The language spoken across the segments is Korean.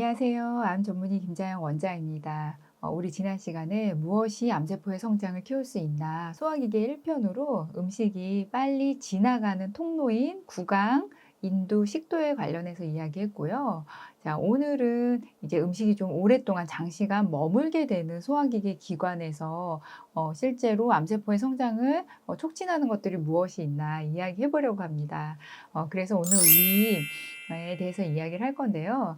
안녕하세요. 암 전문의 김자영 원장입니다. 우리 지난 시간에 무엇이 암세포의 성장을 키울 수 있나 소화기계 1편으로 음식이 빨리 지나가는 통로인 구강, 인도, 식도에 관련해서 이야기했고요. 자, 오늘은 이제 음식이 좀 오랫동안 장시간 머물게 되는 소화기계 기관에서 실제로 암세포의 성장을 촉진하는 것들이 무엇이 있나 이야기해 보려고 합니다. 그래서 오늘 위에 대해서 이야기를 할 건데요.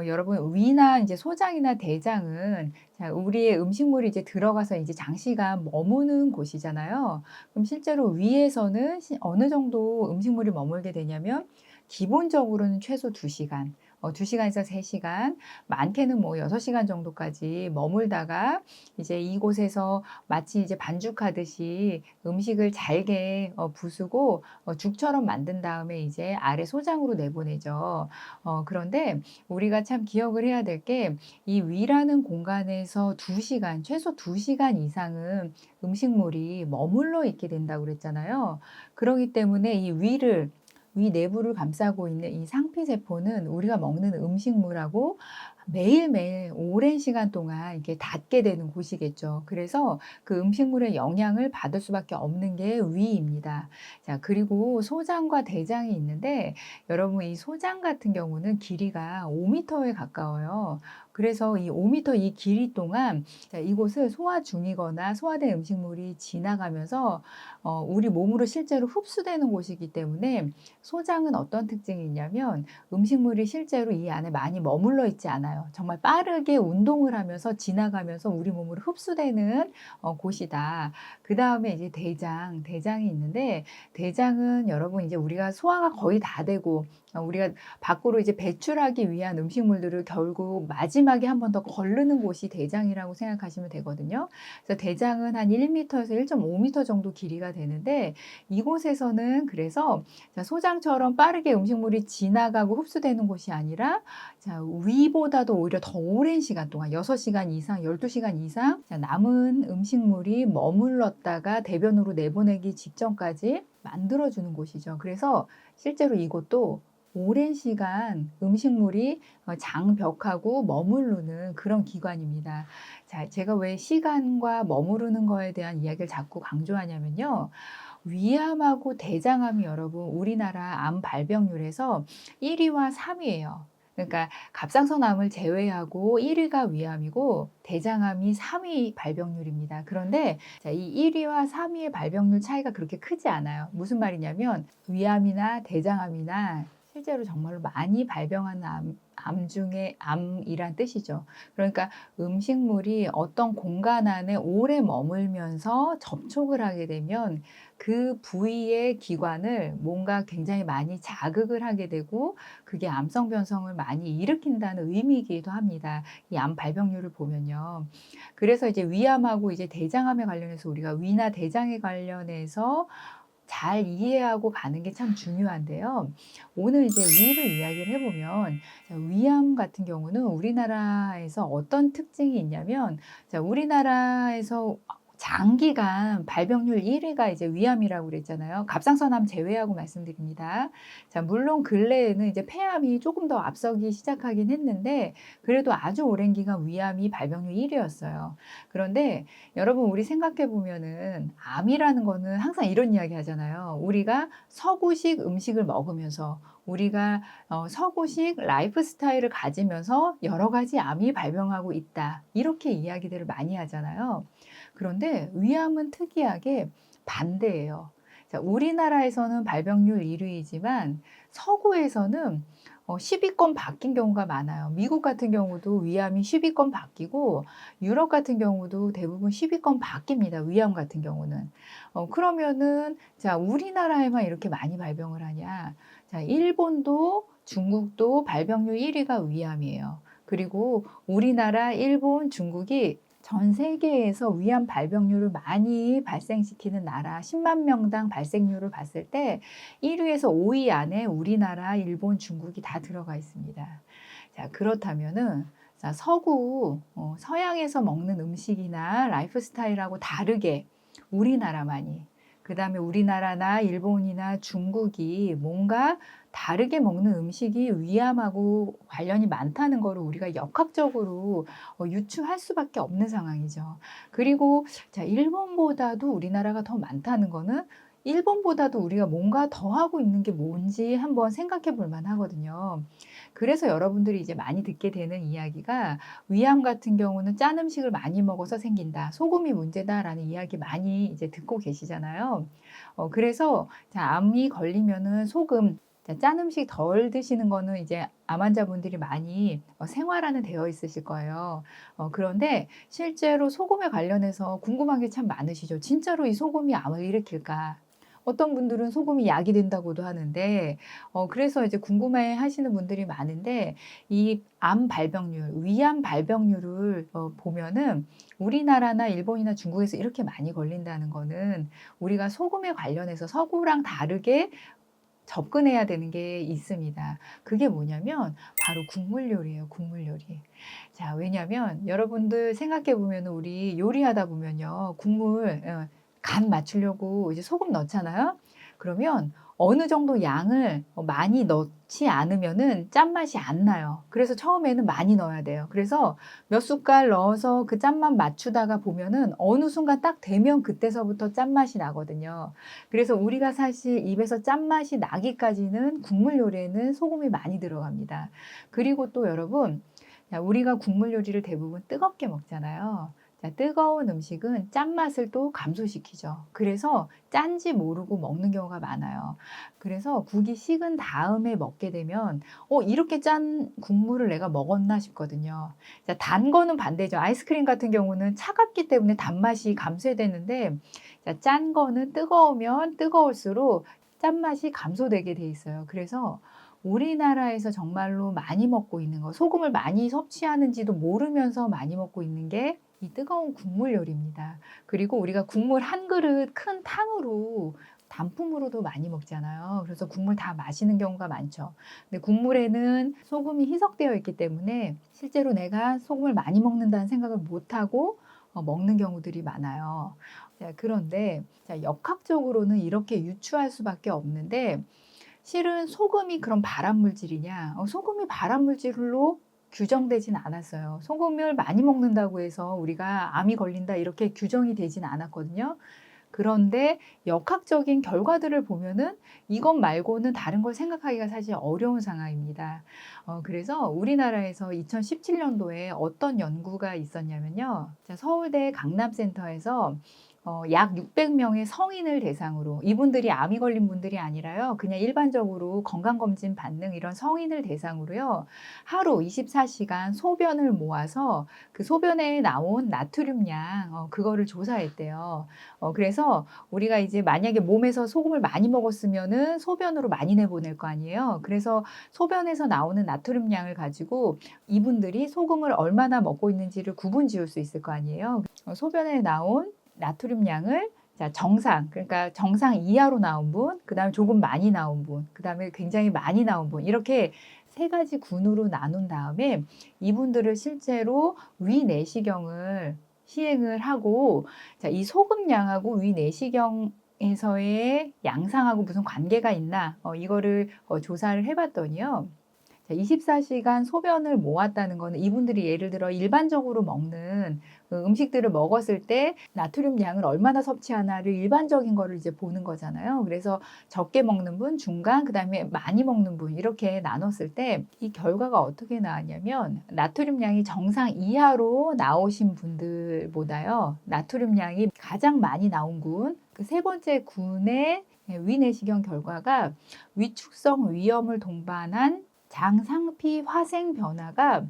여러분 위나 이제 소장이나 대장은 자 우리의 음식물이 이제 들어가서 이제 장시간 머무는 곳이잖아요. 그럼 실제로 위에서는 어느 정도 음식물이 머물게 되냐면 기본적으로는 최소 2 시간, 2 시간에서 3 시간, 많게는 뭐 6 시간 정도까지 머물다가 이제 이곳에서 마치 이제 반죽하듯이 음식을 잘게 부수고 죽처럼 만든 다음에 이제 아래 소장으로 내보내죠. 그런데 우리가 참 기억을 해야 될 게 이 위라는 공간에서 2 시간, 최소 2 시간 이상은 음식물이 머물러 있게 된다고 그랬잖아요. 그러기 때문에 이 위 내부를 감싸고 있는 이 상피세포는 우리가 먹는 음식물하고 매일매일 오랜 시간 동안 이렇게 닿게 되는 곳이겠죠. 그래서 그 음식물의 영향을 받을 수밖에 없는 게 위입니다. 자, 그리고 소장과 대장이 있는데 여러분 이 소장 같은 경우는 길이가 5m에 가까워요. 그래서 이 5m 이 길이 동안 자, 이곳을 소화 중이거나 소화된 음식물이 지나가면서 우리 몸으로 실제로 흡수되는 곳이기 때문에 소장은 어떤 특징이 있냐면 음식물이 실제로 이 안에 많이 머물러 있지 않아요. 정말 빠르게 운동을 하면서 지나가면서 우리 몸으로 흡수되는 곳이다. 그다음에 이제 대장이 있는데 대장은 여러분 이제 우리가 소화가 거의 다 되고 우리가 밖으로 이제 배출하기 위한 음식물들을 결국 마지막에 한 번 더 거르는 곳이 대장이라고 생각하시면 되거든요. 그래서 대장은 한 1m에서 1.5m 정도 길이가 되는데 이곳에서는 그래서 자, 소장처럼 빠르게 음식물이 지나가고 흡수되는 곳이 아니라 자, 위보다도 오히려 더 오랜 시간 동안 6시간 이상, 12시간 이상 자, 남은 음식물이 머물렀다가 대변으로 내보내기 직전까지 만들어주는 곳이죠. 그래서 실제로 이곳도 오랜 시간 음식물이 장벽하고 머무르는 그런 기관입니다. 자, 제가 왜 시간과 머무르는 거에 대한 이야기를 자꾸 강조하냐면요. 위암하고 대장암이 여러분 우리나라 암 발병률에서 1 위와 3 위예요. 그러니까 갑상선암을 제외하고 1 위가 위암이고 대장암이 3위 발병률입니다. 그런데 자, 이 1 위와 3 위의 발병률 차이가 그렇게 크지 않아요. 무슨 말이냐면 위암이나 대장암이나 실제로 정말로 많이 발병하는 암 중에 암이란 뜻이죠. 그러니까 음식물이 어떤 공간 안에 오래 머물면서 접촉을 하게 되면 그 부위의 기관을 뭔가 굉장히 많이 자극을 하게 되고 그게 암성 변성을 많이 일으킨다는 의미이기도 합니다. 이 암 발병률을 보면요. 그래서 이제 위암하고 이제 대장암에 관련해서 우리가 위나 대장에 관련해서 잘 이해하고 가는 게 참 중요한데요. 오늘 이제 위를 이야기를 해보면 자, 위암 같은 경우는 우리나라에서 어떤 특징이 있냐면 자, 우리나라에서 장기간 발병률 1 위가 이제 위암이라고 그랬잖아요. 갑상선암 제외하고 말씀드립니다. 자, 물론 근래에는 이제 폐암이 조금 더 앞서기 시작하긴 했는데 그래도 아주 오랜 기간 위암이 발병률 1 위였어요. 그런데 여러분 우리 생각해 보면은 암이라는 거는 항상 이런 이야기 하잖아요. 우리가 서구식 음식을 먹으면서 우리가 서구식 라이프 스타일을 가지면서 여러 가지 암이 발병하고 있다. 이렇게 이야기들을 많이 하잖아요. 그런데 위암은 특이하게 반대예요. 자, 우리나라에서는 발병률 1 위이지만 서구에서는 10위권 바뀐 경우가 많아요. 미국 같은 경우도 위암이 10위권 바뀌고 유럽 같은 경우도 대부분 10위권 바뀝니다. 위암 같은 경우는. 그러면은 자, 우리나라에만 이렇게 많이 발병을 하냐? 자, 일본도 중국도 발병률 1 위가 위암이에요. 그리고 우리나라, 일본, 중국이 전 세계에서 위암 발병률을 많이 발생시키는 나라 10만 명당 발생률을 봤을 때 1 위에서 5위 안에 우리나라, 일본, 중국이 다 들어가 있습니다. 자, 그렇다면은 자, 서양에서 먹는 음식이나 라이프 스타일하고 다르게 우리나라만이 그다음에 우리나라나 일본이나 중국이 뭔가 다르게 먹는 음식이 위암하고 관련이 많다는 거를 우리가 역학적으로 유추할 수밖에 없는 상황이죠. 그리고 자, 일본보다도 우리나라가 더 많다는 거는 일본보다도 우리가 뭔가 더 하고 있는 게 뭔지 한번 생각해 볼 만하거든요. 그래서 여러분들이 이제 많이 듣게 되는 이야기가 위암 같은 경우는 짠 음식을 많이 먹어서 생긴다. 소금이 문제다라는 이야기 많이 이제 듣고 계시잖아요. 그래서 자, 암이 걸리면은 소금, 자, 짠 음식 덜 드시는 거는 이제 암 환자분들이 많이 생활화는 되어 있으실 거예요. 그런데 실제로 소금에 관련해서 궁금한 게 참 많으시죠. 진짜로 이 소금이 암을 일으킬까? 어떤 분들은 소금이 약이 된다고도 하는데, 그래서 이제 궁금해 하시는 분들이 많은데, 이 암 발병률, 위암 발병률을 보면은 우리나라나 일본이나 중국에서 이렇게 많이 걸린다는 거는 우리가 소금에 관련해서 서구랑 다르게 접근해야 되는 게 있습니다. 그게 뭐냐면 바로 국물 요리예요, 국물 요리. 자, 왜냐면 여러분들 생각해 보면 우리 요리하다 보면요. 국물 간 맞추려고 이제 소금 넣잖아요. 그러면 어느 정도 양을 많이 넣지 않으면은 짠맛이 안 나요. 그래서 처음에는 많이 넣어야 돼요. 그래서 몇 숟갈 넣어서 그 짠맛 맞추다가 보면은 어느 순간 딱 되면 그때서부터 짠맛이 나거든요. 그래서 우리가 사실 입에서 짠맛이 나기까지는 국물 요리에는 소금이 많이 들어갑니다. 그리고 또 여러분, 자, 우리가 국물 요리를 대부분 뜨겁게 먹잖아요. 자, 뜨거운 음식은 짠맛을 또 감소시키죠. 그래서 짠지 모르고 먹는 경우가 많아요. 그래서 국이 식은 다음에 먹게 되면 이렇게 짠 국물을 내가 먹었나 싶거든요. 자, 단 거는 반대죠. 아이스크림 같은 경우는 차갑기 때문에 단맛이 감소되는데 자, 짠 거는 뜨거우면 뜨거울수록 짠맛이 감소되게 돼 있어요. 그래서 우리나라에서 정말로 많이 먹고 있는 거, 소금을 많이 섭취하는지도 모르면서 많이 먹고 있는 게 이 뜨거운 국물 요리입니다. 그리고 우리가 국물 한 그릇 큰 탕으로 단품으로도 많이 먹잖아요. 그래서 국물 다 마시는 경우가 많죠. 근데 국물에는 소금이 희석되어 있기 때문에 실제로 내가 소금을 많이 먹는다는 생각을 못하고 먹는 경우들이 많아요. 자, 그런데 자, 역학적으로는 이렇게 유추할 수밖에 없는데 실은 소금이 그럼 발암물질이냐? 소금이 발암물질로 규정되진 않았어요. 소금을 많이 먹는다고 해서 우리가 암이 걸린다 이렇게 규정이 되진 않았거든요. 그런데 역학적인 결과들을 보면은 이것 말고는 다른 걸 생각하기가 사실 어려운 상황입니다. 그래서 우리나라에서 2017년도에 어떤 연구가 있었냐면요. 자, 서울대 강남센터에서 약 600명의 성인을 대상으로 이분들이 암이 걸린 분들이 아니라요. 그냥 일반적으로 건강검진 받는 이런 성인을 대상으로요. 하루 24시간 소변을 모아서 그 소변에 나온 나트륨량 그거를 조사했대요. 그래서 우리가 이제 만약에 몸에서 소금을 많이 먹었으면은 소변으로 많이 내보낼 거 아니에요. 그래서 소변에서 나오는 나트륨량을 가지고 이분들이 소금을 얼마나 먹고 있는지를 구분 지을 수 있을 거 아니에요. 소변에 나온 나트륨량을 자, 정상, 그러니까 정상 이하로 나온 분, 그 다음에 조금 많이 나온 분, 그 다음에 굉장히 많이 나온 분, 이렇게 세 가지 군으로 나눈 다음에 이분들을 실제로 위내시경을 시행을 하고, 자, 이 소금량하고 위내시경에서의 양상하고 무슨 관계가 있나, 이거를 조사를 해봤더니요. 24시간 소변을 모았다는 거는 이분들이 예를 들어 일반적으로 먹는 그 음식들을 먹었을 때 나트륨 양을 얼마나 섭취하나를 일반적인 거를 이제 보는 거잖아요. 그래서 적게 먹는 분, 중간, 그다음에 많이 먹는 분 이렇게 나눴을 때 이 결과가 어떻게 나왔냐면 나트륨 양이 정상 이하로 나오신 분들보다요. 나트륨 양이 가장 많이 나온 군, 그 세 번째 군의 위내시경 결과가 위축성 위염을 동반한 장상피 화생 변화가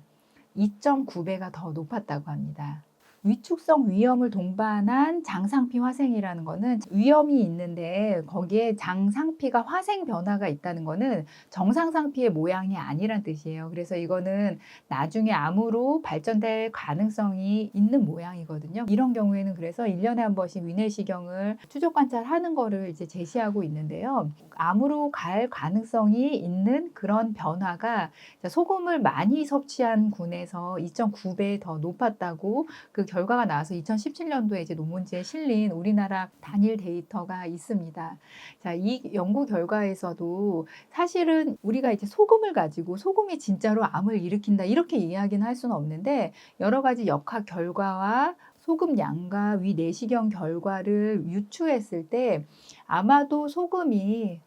2.9배가 더 높았다고 합니다. 위축성 위염을 동반한 장상피 화생이라는 거는 위염이 있는데 거기에 장상피가 화생 변화가 있다는 거는 정상상피의 모양이 아니란 뜻이에요. 그래서 이거는 나중에 암으로 발전될 가능성이 있는 모양이거든요. 이런 경우에는 그래서 1년에 한 번씩 위내시경을 추적 관찰하는 거를 이제 제시하고 있는데요. 암으로 갈 가능성이 있는 그런 변화가 소금을 많이 섭취한 군에서 2.9배 더 높았다고 그 결과가 나와서 2017년도에 이제 논문지에 실린 우리나라 단일 데이터가 있습니다. 자, 이 연구 결과에서도 사실은 우리가 이제 소금을 가지고 소금이 진짜로 암을 일으킨다 이렇게 이야기는 할 수는 없는데 여러 가지 역학 결과와 소금 양과 위 내시경 결과를 유추했을 때 아마도 소금이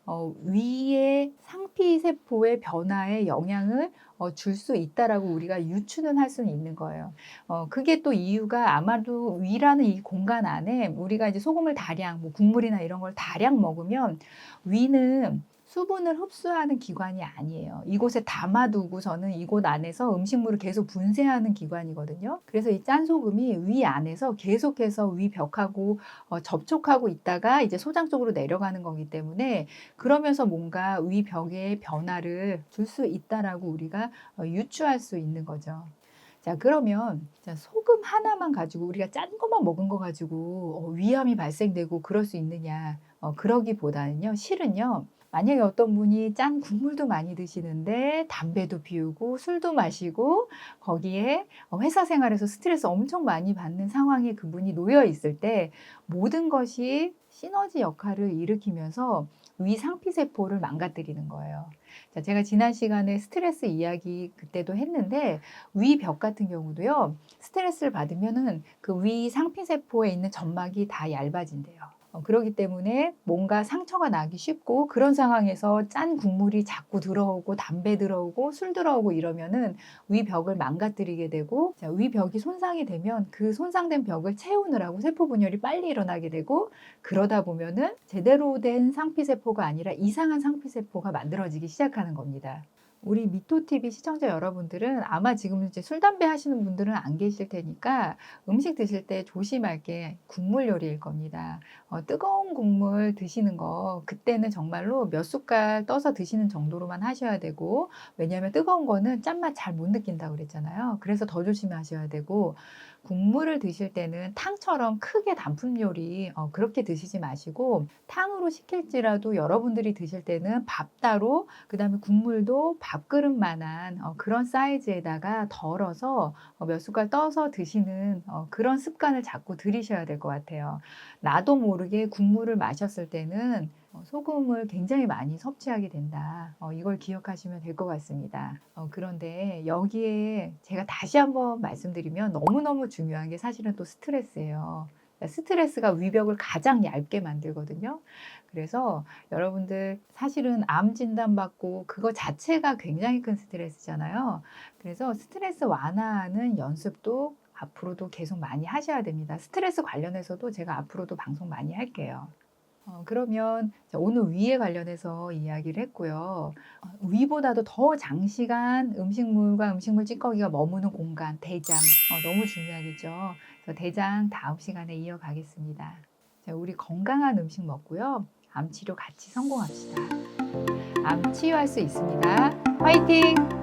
위의 상피세포의 변화에 영향을 줄 수 있다라고 우리가 유추는 할 수는 있는 거예요. 그게 또 이유가 아마도 위라는 이 공간 안에 우리가 이제 소금을 다량, 뭐 국물이나 이런 걸 다량 먹으면 위는 수분을 흡수하는 기관이 아니에요. 이곳에 담아두고서는 이곳 안에서 음식물을 계속 분쇄하는 기관이거든요. 그래서 이 짠소금이 위 안에서 계속해서 위 벽하고 접촉하고 있다가 이제 소장 쪽으로 내려가는 거기 때문에 그러면서 뭔가 위 벽의 변화를 줄 수 있다라고 우리가 유추할 수 있는 거죠. 자, 그러면 소금 하나만 가지고 우리가 짠 것만 먹은 거 가지고 위암이 발생되고 그럴 수 있느냐? 그러기보다는요, 실은요. 만약에 어떤 분이 짠 국물도 많이 드시는데 담배도 피우고 술도 마시고 거기에 회사 생활에서 스트레스 엄청 많이 받는 상황에 그분이 놓여 있을 때 모든 것이 시너지 역할을 일으키면서 위 상피세포를 망가뜨리는 거예요. 자, 제가 지난 시간에 스트레스 이야기 그때도 했는데 위벽 같은 경우도요. 스트레스를 받으면은 그 위 상피세포에 있는 점막이 다 얇아진대요. 그렇기 때문에 뭔가 상처가 나기 쉽고 그런 상황에서 짠 국물이 자꾸 들어오고 담배 들어오고 술 들어오고 이러면은 위벽을 망가뜨리게 되고 자, 위벽이 손상이 되면 그 손상된 벽을 채우느라고 세포 분열이 빨리 일어나게 되고 그러다 보면은 제대로 된 상피세포가 아니라 이상한 상피세포가 만들어지기 시작하는 겁니다. 우리 미토TV 시청자 여러분들은 아마 지금 이제 술, 담배 하시는 분들은 안 계실 테니까 음식 드실 때 조심할 게 국물 요리일 겁니다. 뜨거운 국물 드시는 거 그때는 정말로 몇 숟갈 떠서 드시는 정도로만 하셔야 되고 왜냐하면 뜨거운 거는 짠맛 잘 못 느낀다고 그랬잖아요. 그래서 더 조심하셔야 되고 국물을 드실 때는 탕처럼 크게 단품 요리 그렇게 드시지 마시고 탕으로 시킬지라도 여러분들이 드실 때는 밥 따로 그다음에 국물도 밥그릇만한 그런 사이즈에다가 덜어서 몇 숟갈 떠서 드시는 그런 습관을 자꾸 들이셔야 될 것 같아요. 나도 모르게 국물을 마셨을 때는 소금을 굉장히 많이 섭취하게 된다. 이걸 기억하시면 될 것 같습니다. 그런데 여기에 제가 다시 한번 말씀드리면 너무너무 중요한 게 사실은 또 스트레스예요. 스트레스가 위벽을 가장 얇게 만들거든요. 그래서 여러분들 사실은 암 진단받고 그거 자체가 굉장히 큰 스트레스잖아요. 그래서 스트레스 완화하는 연습도 앞으로도 계속 많이 하셔야 됩니다. 스트레스 관련해서도 제가 앞으로도 방송 많이 할게요. 그러면 오늘 위에 관련해서 이야기를 했고요. 위보다도 더 장시간 음식물과 음식물 찌꺼기가 머무는 공간, 대장 너무 중요하겠죠. 그래서 대장 다음 시간에 이어가겠습니다. 자, 우리 건강한 음식 먹고요. 암 치료 같이 성공합시다. 암 치유할 수 있습니다. 화이팅!